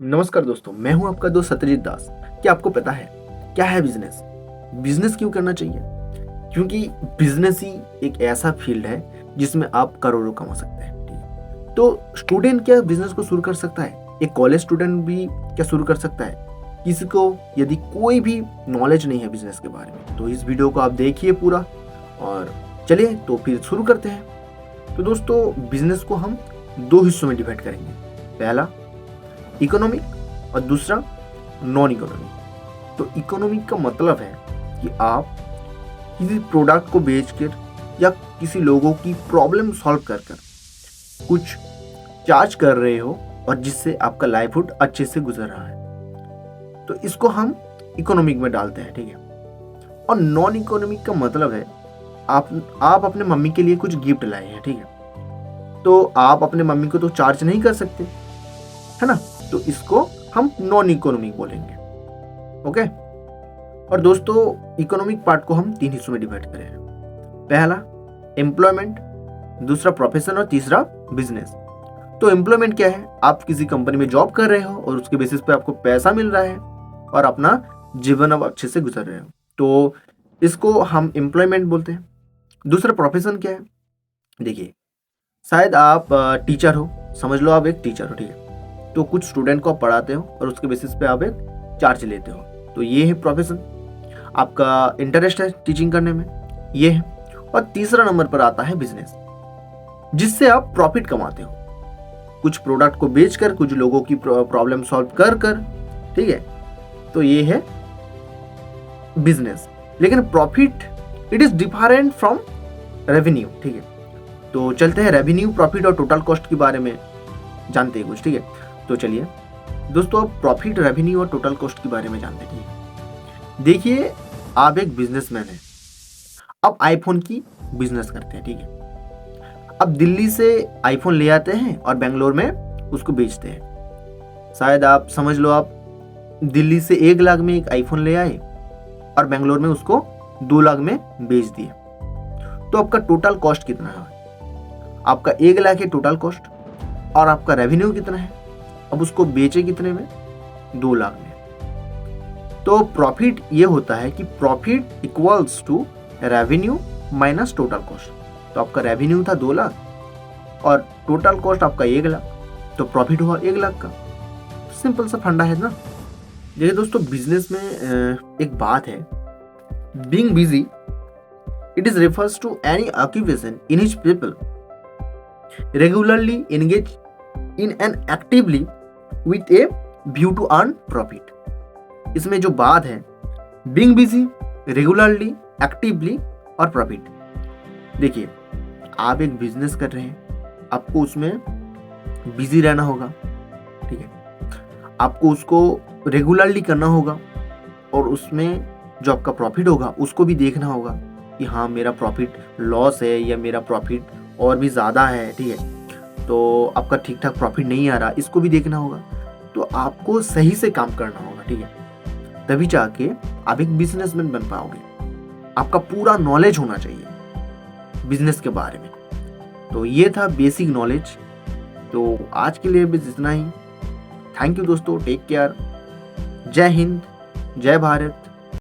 नमस्कार दोस्तों, मैं हूं आपका दोस्त सत्यजीत दास। क्या आपको पता है क्या है बिजनेस? बिजनेस क्यों करना चाहिए? क्योंकि बिजनेस ही एक ऐसा फील्ड है जिसमें आप करोड़ों कमा सकते हैं। ठीक है? तो स्टूडेंट क्या बिजनेस को शुरू कर सकता है? एक कॉलेज स्टूडेंट भी क्या शुरू कर सकता है? किसी को यदि कोई भी नॉलेज नहीं है बिजनेस के बारे में तो इस वीडियो को आप देखिए पूरा। और चलिए तो फिर शुरू करते हैं। तो दोस्तों, बिजनेस को हम दो हिस्सों में डिवाइड करेंगे। पहला इकोनॉमिक और दूसरा नॉन इकोनॉमिक। तो इकोनॉमिक का मतलब है कि आप किसी प्रोडक्ट को बेचकर या किसी लोगों की प्रॉब्लम सॉल्व कर कर कुछ चार्ज कर रहे हो और जिससे आपका लाइवहुड अच्छे से गुजर रहा है, तो इसको हम इकोनॉमिक में डालते हैं। ठीक है। और नॉन इकोनॉमिक का मतलब है आप अपने मम्मी के लिए कुछ गिफ्ट लाए हैं। ठीक है। तो आप अपने मम्मी को तो चार्ज नहीं कर सकते, है ना? तो इसको हम नॉन इकोनॉमिक बोलेंगे। ओके। और दोस्तों, इकोनॉमिक पार्ट को हम तीन हिस्सों में डिवाइड करें हैं। पहला एम्प्लॉयमेंट, दूसरा प्रोफेशन और तीसरा बिजनेस। तो एम्प्लॉयमेंट क्या है? आप किसी कंपनी में जॉब कर रहे हो और उसके बेसिस पे आपको पैसा मिल रहा है और अपना जीवन अब अच्छे से गुजर रहे हो, तो इसको हम एम्प्लॉयमेंट बोलते हैं। दूसरा प्रोफेशन क्या है? देखिए, शायद आप टीचर हो, समझ लो आप एक टीचर हो। ठीक है। तो कुछ स्टूडेंट को आप पढ़ाते हो और उसके बेसिस पे आप एक चार्ज लेते हो, तो ये है प्रोफेशन। आपका इंटरेस्ट है टीचिंग करने में, ये है। और तीसरा नंबर पर आता है बिजनेस, जिससे आप प्रॉफिट कमाते हो कुछ प्रोडक्ट को बेचकर, कुछ लोगों की प्रॉब्लम सॉल्व कर कर। ठीक है। तो ये है बिजनेस। लेकिन profit it is different from revenue. ठीक है। तो चलते हैं रेवेन्यू, प्रॉफिट और टोटल कॉस्ट के बारे में जानते हैं कुछ। ठीक है। तो चलिए दोस्तों, अब प्रॉफिट, रेवेन्यू और टोटल कॉस्ट के बारे में जानते हैं। देखिए, आप एक बिजनेसमैन हैं, आप आईफोन की बिजनेस करते हैं। ठीक है। अब दिल्ली से आईफोन ले आते हैं और बेंगलोर में उसको बेचते हैं। शायद आप समझ लो, आप दिल्ली से 1 लाख में एक आईफोन ले आए और बेंगलोर में उसको 2 लाख में बेच दिए। तो आपका टोटल कॉस्ट कितना है? आपका 1 लाख है टोटल कॉस्ट, और आपका रेवेन्यू कितना है? अब उसको बेचे कितने में? 2 लाख में। तो प्रॉफिट ये होता है कि profit equals to revenue minus total cost. तो आपका रेवेन्यू था 2 लाख और टोटल कॉस्ट आपका 1 लाख, तो प्रॉफिट हुआ 1 लाख का। सिंपल सा फंडा है ना। देखिए दोस्तों, बिजनेस में एक बात है, being busy it is refers to any occupation in which people regularly engage in an actively with a view to earn profit। इसमें जो बात है, being busy, regularly, actively और profit। देखिए, आप एक बिजनेस कर रहे हैं, आपको उसमें बिजी रहना होगा। ठीक है। आपको उसको रेगुलरली करना होगा और उसमें जो आपका प्रॉफिट होगा उसको भी देखना होगा कि हाँ, मेरा प्रॉफिट लॉस है या मेरा प्रॉफिट और भी ज़्यादा है। ठीक है। तो आपका ठीक ठाक प्रॉफिट नहीं आ रहा, इसको भी देखना होगा। तो आपको सही से काम करना होगा। ठीक है। तभी जाके आप एक बिजनेसमैन बन पाओगे। आपका पूरा नॉलेज होना चाहिए बिजनेस के बारे में। तो ये था बेसिक नॉलेज। तो आज के लिए बस इतना ही। थैंक यू दोस्तों, टेक केयर। जय हिंद, जय भारत।